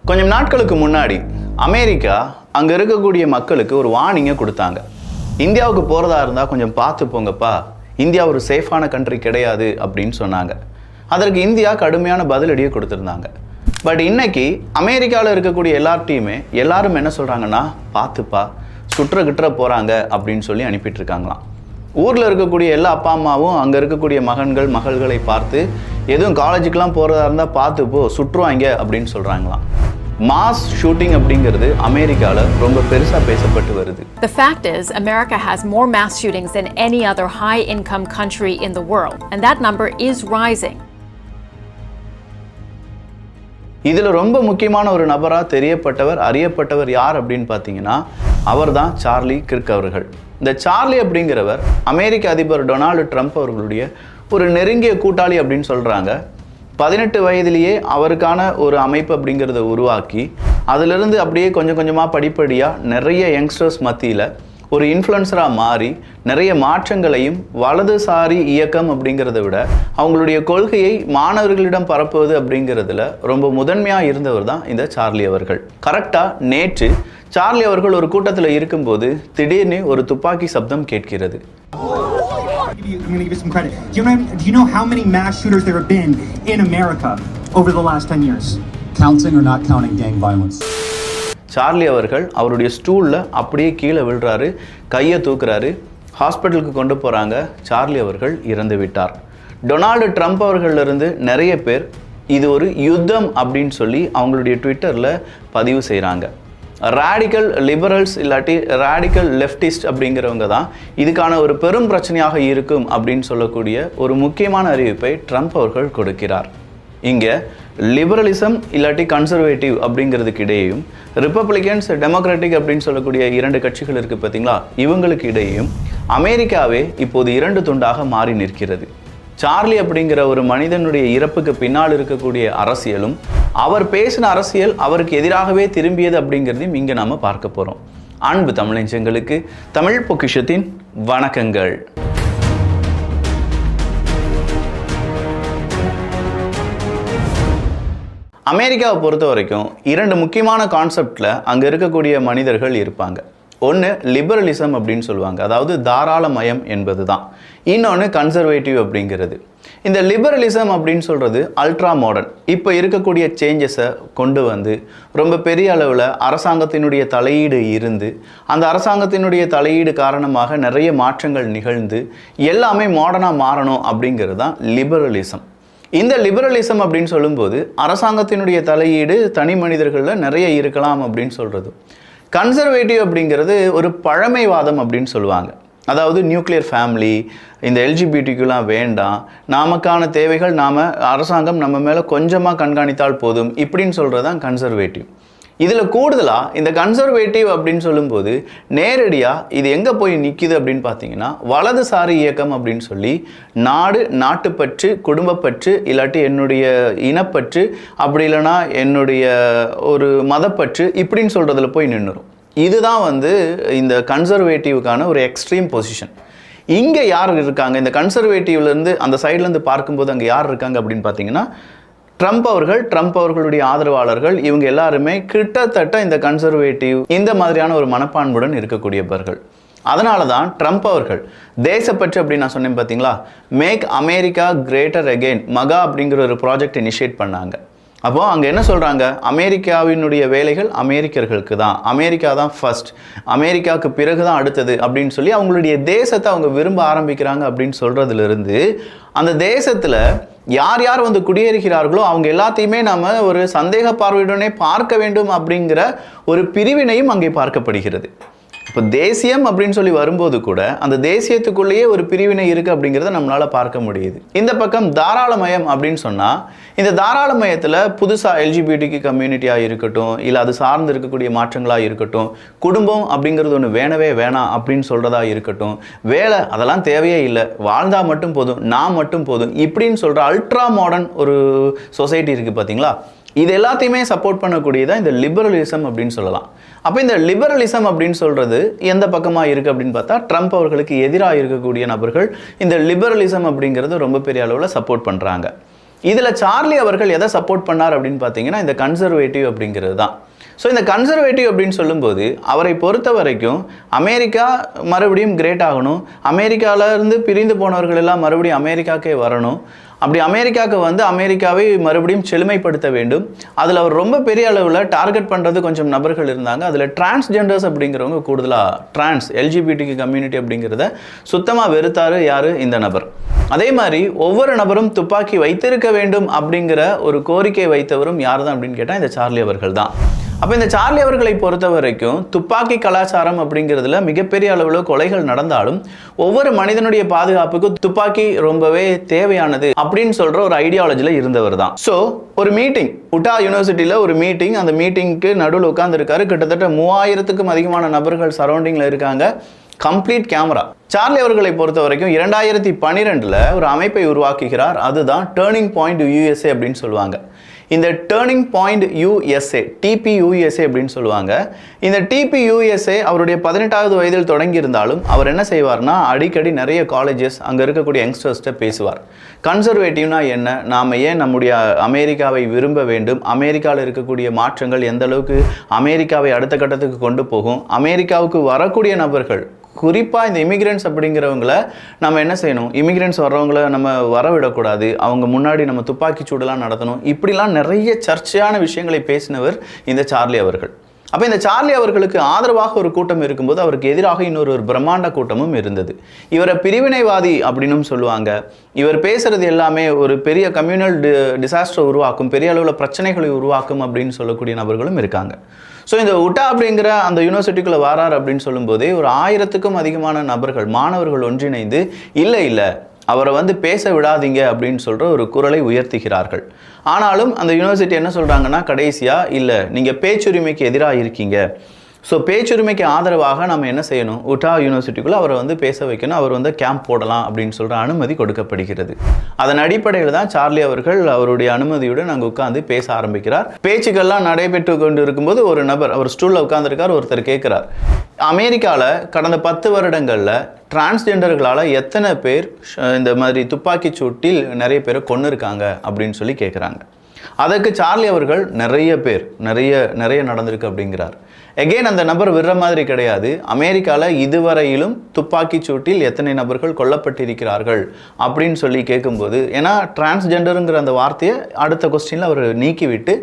கொஞ்சம் நாட்களுக்கு முன்னாடி அமெரிக்கா அங்கே இருக்கக்கூடிய மக்களுக்கு ஒரு வார்னிங்கை கொடுத்தாங்க. இந்தியாவுக்கு போகிறதா இருந்தால் கொஞ்சம் பார்த்து போங்கப்பா, இந்தியா ஒரு சேஃபான கண்ட்ரி கிடையாது அப்படின்னு சொன்னாங்க. அதற்கு இந்தியா கடுமையான பதிலடியை கொடுத்துருந்தாங்க. பட் இன்னைக்கு அமெரிக்காவில் இருக்கக்கூடிய எல்லாரும் என்ன சொல்கிறாங்கன்னா, பார்த்துப்பா சுற்ற போகிறாங்க அப்படின்னு சொல்லி அனுப்பிட்டு இருக்காங்களாம். ஊரில் இருக்கக்கூடிய எல்லா அப்பா அம்மாவும் அங்கே இருக்கக்கூடிய மகள்களை பார்த்து எதுவும் காலேஜுக்கெலாம் போகிறதா இருந்தால் பார்த்து போ, சுற்றுவாங்க அப்படின்னு சொல்கிறாங்களாம். மாஸ் ஷூட்டிங் அப்படிங்கிறது அமெரிக்காவில் ரொம்ப பெருசாக பேசப்பட்டு வருது. The fact is, America has more mass shootings than any other high-income country in the world, and that number is rising. இதில் ரொம்ப முக்கியமான ஒரு நபராக அறியப்பட்டவர் யார் அப்படின்னு பார்த்தீங்கன்னா, அவர் தான் சார்லி கிர்க் அவர்கள். இந்த சார்லி அப்படிங்கிறவர் அமெரிக்க அதிபர் டொனால்டு ட்ரம்ப் அவர்களுடைய ஒரு நெருங்கிய கூட்டாளி அப்படின்னு சொல்கிறாங்க. 18 வயதிலேயே அவருக்கான ஒரு அமைப்பு அப்படிங்கிறத உருவாக்கி அதிலிருந்து அப்படியே கொஞ்சம் கொஞ்சமாக படிப்படியாக நிறைய யங்ஸ்டர்ஸ் மத்தியில் ஒரு இன்ஃப்ளூயன்சராக மாறி நிறைய மாற்றங்களையும் வலதுசாரி இயக்கம் அப்படிங்கிறத விட அவங்களுடைய கொள்கையை மாணவர்களிடம் பரப்புவது அப்படிங்கிறதுல ரொம்ப முதன்மையாக இருந்தவர் தான் இந்த சார்லி அவர்கள். கரெக்டாக நேற்று சார்லி அவர்கள் ஒரு கூட்டத்தில் இருக்கும்போது திடீர்னு ஒரு துப்பாக்கி சப்தம் கேட்கிறது. I'm going to give you some credit. Do you know how many mass shooters there have been in America over the last 10 years? Counting or not counting gang violence? Charlie அவர்கள் அவருடைய ஸ்டூலில் அப்படியே கீழே விழுறாரு, கையை தூக்குறாரு, ஹாஸ்பிட்டலுக்கு கொண்டு போகிறாங்க. சார்லி அவர்கள் இறந்து விட்டார். டொனால்டு ட்ரம்ப் அவர்களிலிருந்து நிறைய பேர் இது ஒரு யுத்தம் அப்படின்னு சொல்லி அவங்களுடைய ட்விட்டரில் பதிவு செய்கிறாங்க. ரேடிக்கல் லிபரல்ஸ் இல்லாட்டி ரேடிக்கல் லெஃப்டிஸ்ட் அப்படிங்கிறவங்க தான் இதுக்கான ஒரு பெரும் பிரச்சனையாக இருக்கும் அப்படின்னு சொல்லக்கூடிய ஒரு முக்கியமான அறிவிப்பை ட்ரம்ப் அவர்கள் கொடுக்கிறார். இங்கே லிபரலிசம் இல்லாட்டி கன்சர்வேட்டிவ் அப்படிங்கிறதுக்கு இடையேயும் ரிப்பப்ளிகன்ஸ் டெமோக்ராட்டிக் அப்படின்னு சொல்லக்கூடிய 2 கட்சிகள் இருக்குது பார்த்தீங்களா, இவங்களுக்கு இடையேயும் அமெரிக்காவே இப்போது 2 துண்டாக மாறி நிற்கிறது. சார்லி அப்படிங்கிற ஒரு மனிதனுடைய இறப்புக்கு பின்னால் இருக்கக்கூடிய அரசியலும் அவர் பேசின அரசியல் அவருக்கு எதிராகவே திரும்பியது அப்படிங்கிறதையும் இங்கே நாம் பார்க்க போகிறோம். அன்பு தமிழஞ்சங்களுக்கு தமிழ் பொக்கிஷத்தின் வணக்கங்கள். அமெரிக்காவை பொறுத்த வரைக்கும் 2 முக்கியமான கான்செப்டில் அங்கே இருக்கக்கூடிய மனிதர்கள் இருப்பாங்க. ஒன்று லிபரலிசம் அப்படின்னு சொல்லுவாங்க, அதாவது தாராளமயம் என்பது தான். இன்னொன்று கன்சர்வேட்டிவ் அப்படிங்கிறது. இந்த லிபரலிசம் அப்படின்னு சொல்கிறது அல்ட்ரா மாடர்ன். இப்போ இருக்கக்கூடிய சேஞ்சஸை கொண்டு வந்து ரொம்ப பெரிய அளவில் அரசாங்கத்தினுடைய தலையீடு இருந்து அந்த அரசாங்கத்தினுடைய தலையீடு காரணமாக நிறைய மாற்றங்கள் நிகழ்ந்து எல்லாமே மாடர்னாக மாறணும் அப்படிங்கிறது தான் லிபரலிசம். இந்த லிபரலிசம் அப்படின்னு சொல்லும்போது அரசாங்கத்தினுடைய தலையீடு தனி மனிதர்களில் நிறைய இருக்கலாம் அப்படின்னு சொல்கிறது. கன்சர்வேட்டிவ் அப்படிங்கிறது ஒரு பழமைவாதம் அப்படின்னு சொல்லுவாங்க. அதாவது நியூக்ளியர் ஃபேமிலி, இந்த எல்ஜிபிடிக்குலாம் வேண்டாம், நமக்கான தேவைகள் அரசாங்கம் நம்ம மேலே கொஞ்சமாக கண்காணித்தால் போதும் இப்படின்னு சொல்கிறது தான் கன்சர்வேட்டிவ். இதில் கூடுதலாக இந்த கன்சர்வேட்டிவ் அப்படின்னு சொல்லும்போது நேரடியாக இது எங்கே போய் நிற்கிது அப்படின்னு பார்த்தீங்கன்னா, வலதுசாரி இயக்கம் அப்படின்னு சொல்லி நாட்டுப்பற்று, குடும்பப்பற்று, இல்லாட்டி என்னுடைய இனப்பற்று, அப்படி இல்லைனா என்னுடைய ஒரு மதப்பற்று இப்படின்னு சொல்கிறதுல போய் நின்றுரும். இதுதான் இந்த கன்சர்வேட்டிவுக்கான ஒரு எக்ஸ்ட்ரீம் பொசிஷன். இங்கே யார் இருக்காங்க இந்த கன்சர்வேட்டிவ்லேருந்து அந்த சைட்லேருந்து பார்க்கும்போது அங்கே யார் இருக்காங்க அப்படின்னு பார்த்தீங்கன்னா, ட்ரம்ப் அவர்களுடைய ஆதரவாளர்கள் இவங்க எல்லாருமே கிட்டத்தட்ட இந்த கன்சர்வேட்டிவ் இந்த மாதிரியான ஒரு மனப்பான்மையுடன் இருக்கக்கூடியவர்கள். அதனால தான் ட்ரம்ப் அவர்கள் தேசப்பற்று அப்படின்னு நான் சொன்னேன் பார்த்தீங்களா, மேக் அமெரிக்கா கிரேட்டர் அகெயின் மகா அப்படிங்கிற ஒரு ப்ராஜெக்ட் இனிஷியேட் பண்ணாங்க. அப்போது அங்கே என்ன சொல்கிறாங்க, அமெரிக்காவினுடைய வேலைகள் அமெரிக்கர்களுக்கு தான், அமெரிக்கா தான் ஃபர்ஸ்ட், அமெரிக்காவுக்கு பிறகு தான் அடுத்தது அப்படின்னு சொல்லி அவங்களுடைய தேசத்தை அவங்க விரும்ப ஆரம்பிக்கிறாங்க அப்படின்னு சொல்கிறதுலேருந்து அந்த தேசத்தில் யார் யார் குடியேறுகிறார்களோ அவங்க எல்லாத்தையுமே நாம் ஒரு சந்தேக பார்வையுடனே பார்க்க வேண்டும் அப்படிங்கிற ஒரு பிரிவினையும் அங்கே பார்க்கப்படுகிறது. இப்போ தேசியம் அப்படின்னு சொல்லி வரும்போது கூட அந்த தேசியத்துக்குள்ளேயே ஒரு பிரிவினை இருக்குது அப்படிங்கிறத நம்மளால் பார்க்க முடியுது. இந்த பக்கம் தாராளமயம் அப்படின்னு சொன்னால், இந்த தாராளமயத்தில் புதுசாக எல்ஜிபிடிக்கு கம்யூனிட்டியாக இருக்கட்டும், இல்லை அது சார்ந்து இருக்கக்கூடிய மாற்றங்களாக இருக்கட்டும், குடும்பம் அப்படிங்கிறது ஒன்று வேணவே வேணாம் அப்படின்னு சொல்கிறதா இருக்கட்டும், வேலை அதெல்லாம் தேவையே இல்லை, வாழ்ந்தால் மட்டும் போதும், நான் மட்டும் போதும் இப்படின்னு சொல்கிற அல்ட்ரா மாடர்ன் ஒரு சொசைட்டி இருக்குது பார்த்தீங்களா, இது எல்லாத்தையுமே சப்போர்ட் பண்ணக்கூடியதான் இந்த லிபரலிசம் அப்படின்னு சொல்லலாம். அப்போ இந்த லிபரலிசம் அப்படின்னு சொல்கிறது எந்த பக்கமாக இருக்குது அப்படின்னு பார்த்தா, ட்ரம்ப் அவர்களுக்கு எதிராக இருக்கக்கூடிய நபர்கள் இந்த லிபரலிசம் அப்படிங்கிறது ரொம்ப பெரிய அளவில் சப்போர்ட் பண்ணுறாங்க. இதில் சார்லி அவர்கள் எதை சப்போர்ட் பண்ணார் அப்படின்னு பார்த்தீங்கன்னா இந்த கன்சர்வேட்டிவ் அப்படிங்கிறது தான். ஸோ இந்த கன்சர்வேட்டிவ் அப்படின்னு சொல்லும்போது அவரை பொறுத்த வரைக்கும் அமெரிக்கா மறுபடியும் கிரேட் ஆகணும், அமெரிக்காவிலேருந்து பிரிந்து போனவர்கள் எல்லாம் மறுபடியும் அமெரிக்காக்கே வரணும், அப்படி அமெரிக்காவுக்கு வந்து அமெரிக்காவை மறுபடியும் செழுமைப்படுத்த வேண்டும். அதில் அவர் ரொம்ப பெரிய அளவில் டார்கெட் பண்ணுறது கொஞ்சம் நபர்கள் இருந்தாங்க. அதில் டிரான்ஸ்ஜெண்டர்ஸ் அப்படிங்கிறவங்க கூடுதலாக எல்ஜிபிடிக்கு கம்யூனிட்டி அப்படிங்கிறத சுத்தமாக வெறுத்தார் யார் இந்த நபர். அதே மாதிரி ஒவ்வொரு நபரும் துப்பாக்கி வைத்திருக்க வேண்டும் அப்படிங்கிற ஒரு கோரிக்கை வைத்தவரும் யார் தான் அப்படின்னு கேட்டால் இந்த சார்லி அவர்கள் தான். அப்போ இந்த சார்லி அவர்களை பொறுத்த வரைக்கும் துப்பாக்கி கலாச்சாரம் அப்படிங்கிறதுல மிகப்பெரிய அளவில் கொலைகள் நடந்தாலும் ஒவ்வொரு மனிதனுடைய பாதுகாப்புக்கு துப்பாக்கி ரொம்பவே தேவையானது அப்படின்னு சொல்கிற ஒரு ஐடியாலஜியில் இருந்தவர் தான். ஸோ ஒரு மீட்டிங், உட்டா யூனிவர்சிட்டியில் ஒரு மீட்டிங், அந்த மீட்டிங்க்கு நடுவில் உட்காந்துருக்காரு. கிட்டத்தட்ட 3000க்கும் அதிகமான நபர்கள் சரௌண்டிங்கில் இருக்காங்க. Complete camera. சார்லி அவர்களை பொறுத்த வரைக்கும் 2012 ஒரு அமைப்பை உருவாக்குகிறார். அதுதான் டேர்னிங் பாயிண்ட் யூஎஸ்ஏ அப்படின்னு சொல்லுவாங்க. இந்த டேர்னிங் பாயிண்ட் யூஎஸ்ஏ, டிபியூஎஸ்ஏ அப்படின்னு சொல்லுவாங்க. இந்த டிபியூஎஸ்ஏ அவருடைய 18வது வயதில் தொடங்கி இருந்தாலும் அவர் என்ன செய்வார்னா அடிக்கடி நிறைய காலேஜஸ் அங்கே இருக்கக்கூடிய யங்ஸ்டர்ஸ்ட்டை பேசுவார். கன்சர்வேட்டிவ்னா என்ன, நாம் ஏன் நம்முடைய அமெரிக்காவை விரும்ப வேண்டும், அமெரிக்காவில் இருக்கக்கூடிய மாற்றங்கள் எந்த அளவுக்கு அமெரிக்காவை அடுத்த கட்டத்துக்கு கொண்டு போகும், அமெரிக்காவுக்கு வரக்கூடிய நபர்கள் குறிப்பாக இந்த இமிகிரண்ட்ஸ் அப்படிங்கிறவங்கள நம்ம என்ன செய்யணும், இமிகிரண்ட்ஸ் வர்றவங்கள நம்ம வரவிடக்கூடாது, அவங்க முன்னாடி நம்ம துப்பாக்கி சூடெல்லாம் நடத்தணும், இப்படிலாம் நிறைய சர்ச்சையான விஷயங்களை பேசினவர் இந்த சார்லி அவர்கள். அப்போ இந்த சார்லி அவர்களுக்கு ஆதரவாக ஒரு கூட்டம் இருக்கும்போது அவருக்கு எதிராக இன்னொரு பிரம்மாண்ட கூட்டமும் இருந்தது. இவரை பிரிவினைவாதி அப்படின்னு சொல்லுவாங்க. இவர் பேசுறது எல்லாமே ஒரு பெரிய கம்யூனல் டிசாஸ்டர் உருவாக்கும், பெரிய அளவில் பிரச்சனைகளை உருவாக்கும் அப்படின்னு சொல்லக்கூடிய நபர்களும் இருக்காங்க. ஸோ இந்த உட்டா அப்படிங்கிற அந்த யூனிவர்சிட்டிக்குள்ளே வரார் அப்படின்னு சொல்லும்போதே ஒரு 1000க்கும் அதிகமான நபர்கள், மாணவர்கள் ஒன்றிணைந்து இல்லை அவரை வந்து பேச விடாதீங்க அப்படின்னு சொல்கிற ஒரு குரலை உயர்த்துகிறார்கள். ஆனாலும் அந்த யூனிவர்சிட்டி என்ன சொல்கிறாங்கன்னா கடைசியாக இல்லை, நீங்கள் பேச்சுரிமைக்கு எதிராக இருக்கீங்க, ஸோ பேச்சுரிமைக்கு ஆதரவாக நம்ம என்ன செய்யணும், உட்டா யூனிவர்சிட்டிக்குள்ளே அவரை வந்து பேச வைக்கணும், அவர் வந்து கேம்ப் போடலாம் அப்படின்னு சொல்கிற அனுமதி கொடுக்கப்படுகிறது. அதன் அடிப்படையில் தான் சார்லி அவர்கள் அவருடைய அனுமதியுடன் அங்கே உட்காந்து பேச ஆரம்பிக்கிறார். பேச்சுக்கள்லாம் நடைபெற்று கொண்டு இருக்கும்போது ஒரு நபர் அவர் ஸ்டூலில் உட்காந்துருக்கார். ஒருத்தர் கேட்குறார், அமெரிக்காவில் கடந்த 10 வருடங்களில் டிரான்ஸ்ஜெண்டர்களால் எத்தனை பேர் இந்த மாதிரி துப்பாக்கி சூட்டில் நிறைய பேரை கொன்று இருக்காங்க அப்படின்னு சொல்லி கேட்குறாங்க. அதற்கு சார்லி அவர்கள் நிறைய நடந்திருக்கு அப்படிங்கிறார். எகெயின் அந்த நபர் விடுற மாதிரி கிடையாது. அமெரிக்காவில் இதுவரையிலும் துப்பாக்கி சூட்டில் எத்தனை நபர்கள் கொல்லப்பட்டிருக்கிறார்கள் அப்படின்னு சொல்லி கேட்கும்போது, ஏன்னா டிரான்ஸ்ஜெண்டருங்கிற அந்த வார்த்தையை அடுத்த கொஸ்டினில் அவர் நீக்கிவிட்டு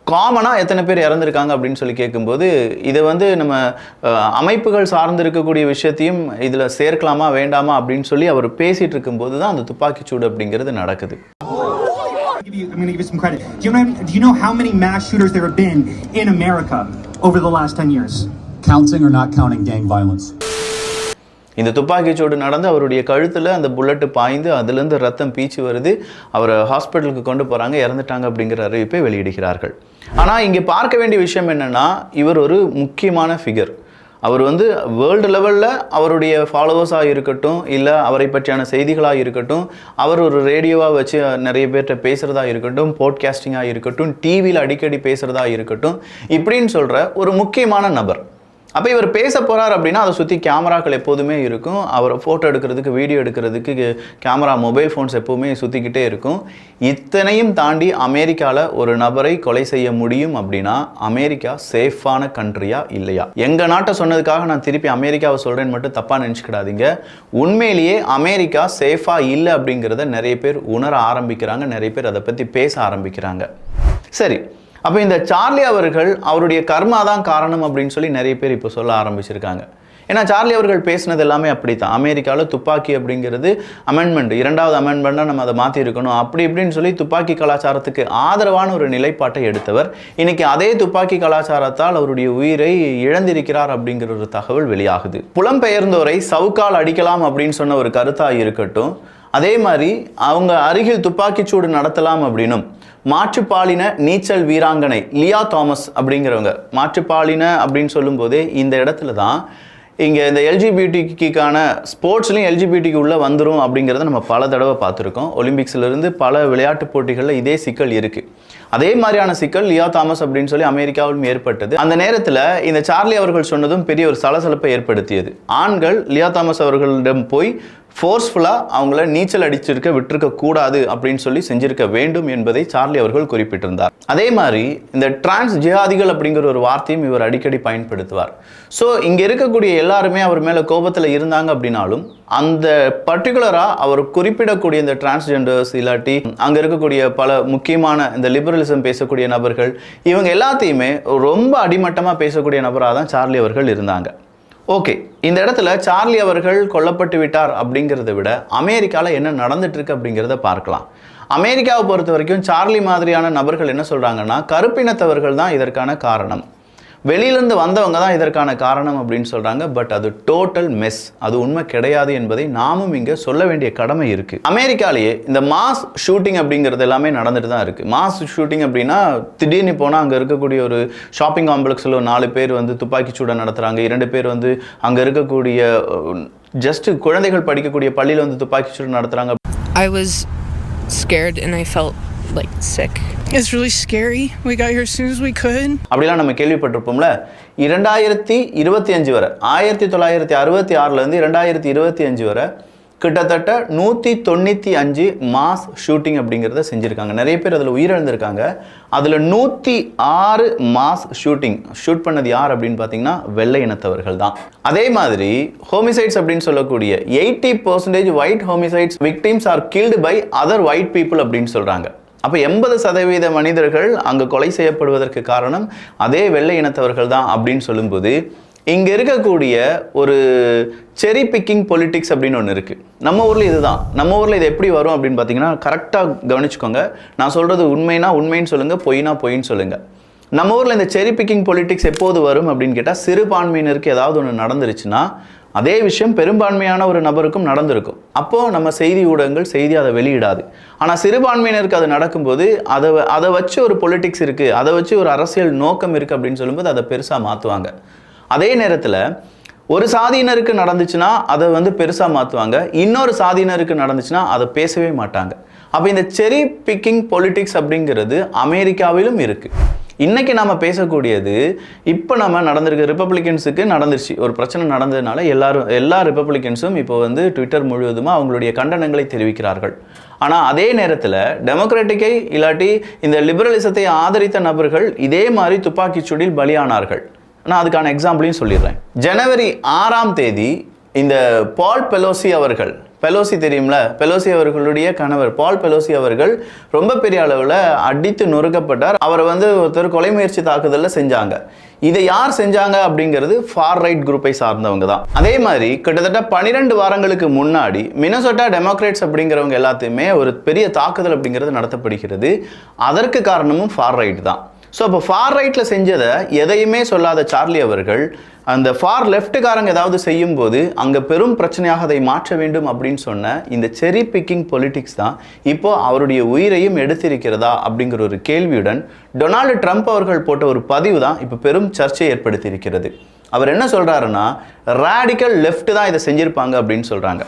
காமனாக எத்தனை பேர் இறந்துருக்காங்க அப்படின்னு சொல்லி கேட்கும்போது, இதை வந்து நம்ம அமைப்புகள் சார்ந்து இருக்கக்கூடிய விஷயத்தையும் இதில் சேர்க்கலாமா வேண்டாமா அப்படின்னு சொல்லி அவர் பேசிகிட்டு இருக்கும்போது தான் அந்த துப்பாக்கிச்சூடு அப்படிங்கிறது நடக்குது. I'm going to give you some credit. Do you know how many mass shooters there have been in America over the last 10 years? Counting or not counting gang violence? இந்த துப்பாக்கிச்சூடு நடந்து அவருடைய கழுத்தில் அந்த புல்லட்டு பாய்ந்து அதுலேருந்து ரத்தம் பீச்சு வருது. அவரை ஹாஸ்பிட்டலுக்கு கொண்டு போகிறாங்க, இறந்துட்டாங்க அப்படிங்கிற அறிவிப்பை வெளியிடுகிறார்கள். ஆனால் இங்கே பார்க்க வேண்டிய விஷயம் என்னென்னா, இவர் ஒரு முக்கியமான ஃபிகர். அவர் வந்து வேர்ல்டு லெவலில் அவருடைய ஃபாலோவர்ஸாக இருக்கட்டும், இல்லை அவரை பற்றியான செய்திகளாக இருக்கட்டும், அவர் ஒரு ரேடியோவாக வச்சு நிறைய பேர்கிட்ட பேசுகிறதா இருக்கட்டும், போட்காஸ்டிங்காக இருக்கட்டும், டிவியில் அடிக்கடி பேசுகிறதா இருக்கட்டும், இப்படின்னு சொல்கிற ஒரு முக்கியமான நபர். அப்போ இவர் பேச போகிறார் அப்படின்னா அதை சுற்றி கேமராக்கள் எப்போதுமே இருக்கும். அவரை ஃபோட்டோ எடுக்கிறதுக்கு, வீடியோ எடுக்கிறதுக்கு கேமரா, மொபைல் ஃபோன்ஸ் எப்போவுமே சுற்றிக்கிட்டே இருக்கும். இத்தனையும் தாண்டி அமெரிக்காவில் ஒரு நபரை கொலை செய்ய முடியும் அப்படின்னா அமெரிக்கா சேஃபான கண்ட்ரியா இல்லையா? எங்கள் நாட்டை சொன்னதுக்காக நான் திருப்பி அமெரிக்காவை சொல்கிறேன்னு மட்டும் தப்பாக நினச்சிக்கிடாதீங்க. உண்மையிலேயே அமெரிக்கா சேஃபாக இல்லை அப்படிங்கிறத நிறைய பேர் உணர ஆரம்பிக்கிறாங்க, நிறைய பேர் அதை பற்றி பேச ஆரம்பிக்கிறாங்க. சரி, அப்போ இந்த சார்லி அவர்கள் அவருடைய கர்மா தான் காரணம் அப்படின்னு சொல்லி நிறைய பேர் இப்போ சொல்ல ஆரம்பிச்சிருக்காங்க. ஏன்னா சார்லி அவர்கள் பேசினது எல்லாமே அப்படி தான். அமெரிக்காவில் துப்பாக்கி அப்படிங்கிறது அமெண்ட்மெண்ட், 2வது அமெண்ட்மெண்ட்டாக நம்ம அதை மாற்றிருக்கணும் அப்படி இப்படின்னு சொல்லி துப்பாக்கி கலாச்சாரத்துக்கு ஆதரவான ஒரு நிலைப்பாட்டை எடுத்தவர் இன்னைக்கு அதே துப்பாக்கி கலாச்சாரத்தால் அவருடைய உயிரை இழந்திருக்கிறார் அப்படிங்கிற ஒரு தகவல் வெளியாகுது. புலம்பெயர்ந்தோரை சவுக்கால் அடிக்கலாம் அப்படின்னு சொன்ன ஒரு கருத்தாக இருக்கட்டும், அதே மாதிரி அவங்க அருகில் துப்பாக்கிச்சூடு நடத்தலாம் அப்படின்னும், மாற்றுப்பாலின நீச்சல் வீராங்கனை லியா தாமஸ் அப்படிங்கிறவங்க, மாற்றுப்பாலின அப்படின்னு சொல்லும்போதே இந்த இடத்துல தான் இங்கே இந்த எல்ஜிபிடிக்கான ஸ்போர்ட்ஸ்லையும் எல்ஜிபிடிக்கு உள்ளே வந்துடும் அப்படிங்கிறத நம்ம பல தடவை பார்த்துருக்கோம். ஒலிம்பிக்ஸ்லேருந்து பல விளையாட்டு போட்டிகளில் இதே சிக்கல் இருக்குது. அதே மாதிரியான சிக்கல் லியா தாமஸ் அப்படின்னு சொல்லி அமெரிக்காவிலும் ஏற்பட்டது. அந்த நேரத்தில் இந்த சார்லி அவர்கள் சொன்னதும் பெரிய ஒரு சலசலப்பை ஏற்படுத்தியது. ஆண்கள் லியா தாமஸ் அவர்களிடம் போய் ஃபோர்ஸ்ஃபுல்லாக அவங்கள நீச்சல் அடிச்சிருக்க விட்டுருக்க கூடாது அப்படின்னு சொல்லி செஞ்சிருக்க வேண்டும் என்பதை சார்லி அவர்கள் குறிப்பிட்டிருந்தார். அதே மாதிரி இந்த டிரான்ஸ் ஜிஹாதிகள் அப்படிங்கிற ஒரு வார்த்தையும் இவர் அடிக்கடி பயன்படுத்துவார். ஸோ இங்கே இருக்கக்கூடிய எல்லாருமே அவர் மேலே கோபத்தில் இருந்தாங்க அப்படின்னாலும் அந்த பர்டிகுலராக அவர் குறிப்பிடக்கூடிய இந்த டிரான்ஸ்ஜெண்டர்ஸ் இல்லாட்டி அங்கே இருக்கக்கூடிய பல முக்கியமான இந்த லிபரலிசம் பேசக்கூடிய நபர்கள் இவங்க எல்லாத்தையுமே ரொம்ப அடிமட்டமாக பேசக்கூடிய நபராக தான் சார்லி அவர்கள் இருந்தாங்க. ஓகே, இந்த இடத்துல சார்லி அவர்கள் கொல்லப்பட்டு விட்டார் அப்படிங்கிறத விட அமெரிக்காவில் என்ன நடந்துட்டு இருக்கு அப்படிங்கிறத பார்க்கலாம். அமெரிக்காவை பொறுத்த வரைக்கும் சார்லி மாதிரியான நபர்கள் என்ன சொல்கிறாங்கன்னா, கருப்பினத்தவர்கள் தான் இதற்கான காரணம், வெளியிலேருந்து வந்தவங்க தான் இதற்கான காரணம் அப்படின்னு சொல்கிறாங்க. பட் அது டோட்டல் மெஸ், அது உண்மை கிடையாது என்பதை நாமும் இங்கே சொல்ல வேண்டிய கடமை இருக்குது. அமெரிக்காலேயே இந்த மாஸ் ஷூட்டிங் அப்படிங்கிறது எல்லாமே நடந்துட்டு தான் இருக்குது. மாஸ் ஷூட்டிங் அப்படின்னா திடீர்னு போனால் அங்கே இருக்கக்கூடிய ஒரு ஷாப்பிங் காம்ப்ளெக்ஸில் 4 பேர் வந்து துப்பாக்கி சூட நடத்துகிறாங்க, 2 பேர் வந்து அங்கே இருக்கக்கூடிய ஜஸ்ட் குழந்தைகள் படிக்கக்கூடிய பள்ளியில் வந்து துப்பாக்கி சூடு நடத்துகிறாங்க. I was scared and I felt like sick. It's really scary. We got here as soon as we could. அப்படிலாம் நம்ம கேள்விப்பட்டிருப்போம்ல. 2025 வரை 1966லேருந்து 2025 வரை கிட்டத்தட்ட 195 மாஸ் ஷூட்டிங் அப்படிங்கிறத செஞ்சுருக்காங்க. நிறைய பேர் அதில் உயிரிழந்திருக்காங்க. அதில் 106 மாஸ் ஷூட் பண்ணது யார் அப்படின்னு பார்த்தீங்கன்னா வெள்ளை இனத்தவர்கள் தான். அதே மாதிரி ஹோமிசைட்ஸ் அப்படின்னு சொல்லக்கூடிய 80% white homicides victims are killed by other white people அப்படின்னு சொல்கிறாங்க. அப்போ 80% மனிதர்கள் அங்கே கொலை செய்யப்படுவதற்கு காரணம் அதே வெள்ளை இனத்தவர்கள் தான் அப்படின்னு சொல்லும்போது இங்கே இருக்கக்கூடிய ஒரு செரி பிக்கிங் பொலிட்டிக்ஸ் அப்படின்னு ஒன்று இருக்குது. நம்ம ஊரில் இதுதான். நம்ம ஊரில் இது எப்படி வரும் அப்படின்னு பார்த்தீங்கன்னா, கரெக்டாக கவனிச்சுக்கோங்க. நான் சொல்கிறது உண்மைனா உண்மைன்னு சொல்லுங்கள், பொய்னா பொய்ன்னு சொல்லுங்கள். நம்ம ஊரில் இந்த செரி பிக்கிங் பொலிட்டிக்ஸ் எப்போது வரும் அப்படின்னு கேட்டால், சிறுபான்மையினருக்கு ஏதாவது ஒன்று நடந்துருச்சுன்னா அதே விஷயம் பெரும்பான்மையான ஒரு நபருக்கும் நடந்திருக்கும். அப்போது நம்ம செய்தி ஊடகங்கள் அதை வெளியிடாது. ஆனால் சிறுபான்மையினருக்கு அது நடக்கும்போது அதை வச்சு ஒரு பொலிட்டிக்ஸ் இருக்குது, அதை வச்சு ஒரு அரசியல் நோக்கம் இருக்குது அப்படின்னு சொல்லும்போது அதை பெருசாக மாற்றுவாங்க. அதே நேரத்தில் ஒரு சாதியினருக்கு நடந்துச்சுன்னா அதை வந்து பெருசாக மாற்றுவாங்க, இன்னொரு சாதியினருக்கு நடந்துச்சுன்னா அதை பேசவே மாட்டாங்க. அப்போ இந்த செரி பிக்கிங் பொலிட்டிக்ஸ் அப்படிங்கிறது அமெரிக்காவிலும் இருக்குது. இன்றைக்கி நம்ம பேசக்கூடியது இப்போ நம்ம நடந்திருக்க ரிப்பப்ளிகன்ஸுக்கு நடந்துருச்சு. ஒரு பிரச்சனை நடந்ததுனால எல்லா ரிப்பப்ளிகன்ஸும் இப்போ வந்து ட்விட்டர் முழுவதுமாக அவங்களுடைய கண்டனங்களை தெரிவிக்கிறார்கள். ஆனால் அதே நேரத்தில் டெமோக்ராட்டிக்கை இல்லாட்டி இந்த லிபரலிசத்தை ஆதரித்த நபர்கள் இதே மாதிரி துப்பாக்கிச்சூடில் பலியானார்கள். நான் அதுக்கான எக்ஸாம்பிளையும் சொல்லிடுறேன். ஜனவரி 6ஆம் தேதி இந்த பால் பெலோசி அவர்கள், பெலோசி தெரியும்ல, பெலோசி அவர்களுடைய கணவர் பால் பெலோசி அவர்கள் ரொம்ப பெரிய அளவில் அடித்து நொறுக்கப்பட்டார். அவரை வந்து ஒருத்தர் கொலை முயற்சி தாக்குதலில் செஞ்சாங்க. இதை யார் செஞ்சாங்க அப்படிங்கிறது ஃபார் ரைட் குரூப்பை சார்ந்தவங்க தான். அதே மாதிரி கிட்டத்தட்ட 12 வாரங்களுக்கு முன்னாடி மினசோட்டா டெமோக்ராட்ஸ் அப்படிங்கிறவங்க எல்லாத்தையுமே ஒரு பெரிய தாக்குதல் அப்படிங்கிறது நடத்தப்படுகிறது. அதற்கு காரணமும் ஃபார் ரைட் தான். ஸோ அப்போ ஃபார் ரைட்டில் செஞ்சதை எதையுமே சொல்லாத சார்லி அவர்கள் அந்த ஃபார் லெஃப்ட்டுக்காரங்க ஏதாவது செய்யும்போது அங்கே பெரும் பிரச்சனையாக அதை மாற்ற வேண்டும் அப்படின்னு சொன்ன இந்த செரி பிக்கிங் பொலிட்டிக்ஸ் தான் இப்போ அவருடைய உயிரையும் எடுத்திருக்கிறதா அப்படிங்கிற ஒரு கேள்வியுடன் டொனால்டு ட்ரம்ப் அவர்கள் போட்ட ஒரு பதிவு தான் இப்போ பெரும் சர்ச்சையை ஏற்படுத்தியிருக்கிறது. அவர் என்ன சொல்கிறாருன்னா, ராடிக்கல் லெஃப்ட் தான் இதை செஞ்சுருப்பாங்க அப்படின்னு சொல்கிறாங்க.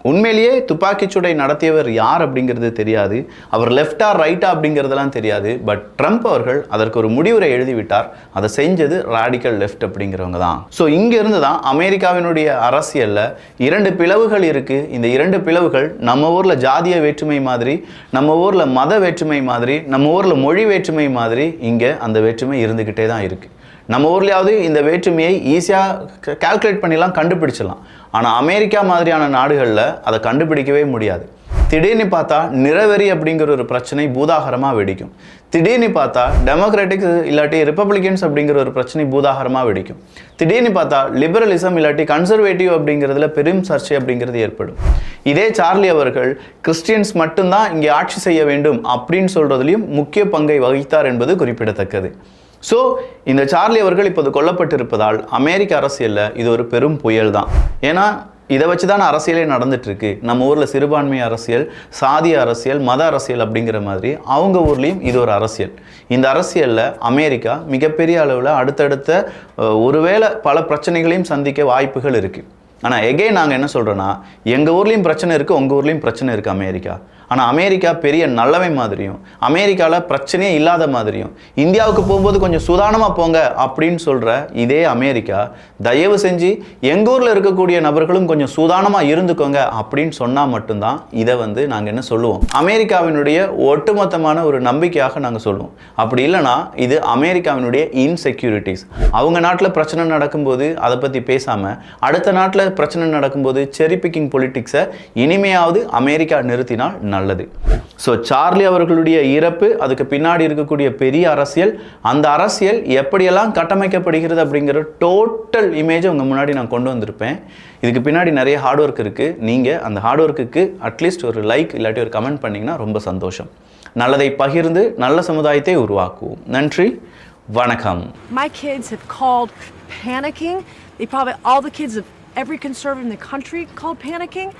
உண்மையிலேயே துப்பாக்கிச்சூடை நடத்தியவர் யார் அப்படிங்கிறது தெரியாது, அவர் லெஃப்டா ரைட்டா அப்படிங்கிறதெல்லாம் தெரியாது. பட் ட்ரம்ப் அவர்கள் அதற்கு ஒரு முடிவுரை எழுதிவிட்டார். அதை செஞ்சது ராடிக்கல் லெஃப்ட் அப்படிங்கிறவங்க தான். ஸோ இங்கிருந்து தான் அமெரிக்காவினுடைய அரசியலில் 2 பிளவுகள் இருக்குது. இந்த 2 பிளவுகள் நம்ம ஊரில் ஜாதிய வேற்றுமை மாதிரி, நம்ம ஊரில் மத வேற்றுமை மாதிரி, நம்ம ஊரில் மொழி வேற்றுமை மாதிரி இங்கே அந்த வேற்றுமை இருந்துக்கிட்டே தான் இருக்குது. நம்ம ஊர்லேயாவது இந்த வேற்றுமையை ஈஸியாக கால்குலேட் பண்ணிலாம் கண்டுபிடிச்சிடலாம். ஆனால் அமெரிக்கா மாதிரியான நாடுகளில் அதை கண்டுபிடிக்கவே முடியாது. திடீர்னு பார்த்தா நிறவெறி அப்படிங்கிற ஒரு பிரச்சனை பூதாகரமாக வெடிக்கும். திடீர்னு பார்த்தா டெமோக்ராட்டிக் இல்லாட்டி ரிப்பப்ளிகன்ஸ் அப்படிங்கிற ஒரு பிரச்சனை பூதாகரமாக வெடிக்கும். திடீர்னு பார்த்தா லிபரலிசம் இல்லாட்டி கன்சர்வேட்டிவ் அப்படிங்கிறதுல பெரும் சர்ச்சை அப்படிங்கிறது ஏற்படும். இதே சார்லி அவர்கள் கிறிஸ்டியன்ஸ் மட்டும்தான் இங்கே ஆட்சி செய்ய வேண்டும் அப்படின்னு சொல்கிறதுலையும் முக்கிய பங்கை வகித்தார் என்பது குறிப்பிடத்தக்கது. ஸோ இந்த சார்லி அவர்கள் இப்போது கொல்லப்பட்டிருப்பதால் அமெரிக்க அரசியலில் இது ஒரு பெரும் புயல் தான். ஏன்னா இதை வச்சு தான் அரசியலே நடந்துட்டுருக்கு. நம்ம ஊரில் சிறுபான்மை அரசியல், சாதிய அரசியல், மத அரசியல் அப்படிங்கிற மாதிரி அவங்க ஊர்லேயும் இது ஒரு அரசியல். இந்த அரசியலில் அமெரிக்கா மிகப்பெரிய அளவில் அடுத்தடுத்த ஒருவேளை பல பிரச்சனைகளையும் சந்திக்க வாய்ப்புகள் இருக்குது. ஆனால் எகெயின் நாங்கள் என்ன சொல்கிறோன்னா, எங்கள் ஊர்லேயும் பிரச்சனை இருக்குது, உங்கள் ஊர்லேயும் பிரச்சனை இருக்குது அமெரிக்கா. ஆனால் அமெரிக்கா பெரிய நல்லவை மாதிரியும் அமெரிக்காவில் பிரச்சனையே இல்லாத மாதிரியும் இந்தியாவுக்கு போகும்போது கொஞ்சம் சுதானமாக போங்க அப்படின்னு சொல்கிற இதே அமெரிக்கா தயவு செஞ்சு எங்கள் ஊரில் இருக்கக்கூடிய நபர்களும் கொஞ்சம் சூதானமாக இருந்துக்கோங்க அப்படின்னு சொன்னால் மட்டும்தான் இதை வந்து நாங்கள் என்ன சொல்லுவோம், அமெரிக்காவினுடைய ஒட்டுமொத்தமான ஒரு நம்பிக்கையாக நாங்கள் சொல்லுவோம். அப்படி இல்லைனா இது அமெரிக்காவினுடைய இன்செக்யூரிட்டிஸ். அவங்க நாட்டில் பிரச்சனை நடக்கும்போது அதை பற்றி பேசாமல் அடுத்த நாட்டில் பிரச்சனை நடக்கும்போது செரி பிக்கிங் பொலிட்டிக்ஸை இனிமையாவது அமெரிக்கா நிறுத்தினால் நல்லது. ஸோ சார்லி அவர்களுடைய இறப்பு, அதுக்கு பின்னாடி இருக்கக்கூடிய பெரிய அரசியல், அந்த அரசியல் எப்படியெல்லாம் கட்டமைக்கப்படுகிறது அப்படிங்கிற டோட்டல் இமேஜை உங்கள் முன்னாடி நான் கொண்டு வந்திருப்பேன். இதுக்கு பின்னாடி நிறைய ஹார்ட் ஒர்க் இருக்குது. நீங்கள் அந்த ஹார்ட் ஒர்க்குக்கு அட்லீஸ்ட் ஒரு லைக் இல்லாட்டி ஒரு கமெண்ட் பண்ணிங்கன்னா ரொம்ப சந்தோஷம். நல்லதை பகிர்ந்து நல்ல சமுதாயத்தை உருவாக்குவோம். நன்றி, வணக்கம். My kids have called panicking. They probably, all the kids of every conservative in the country called panicking.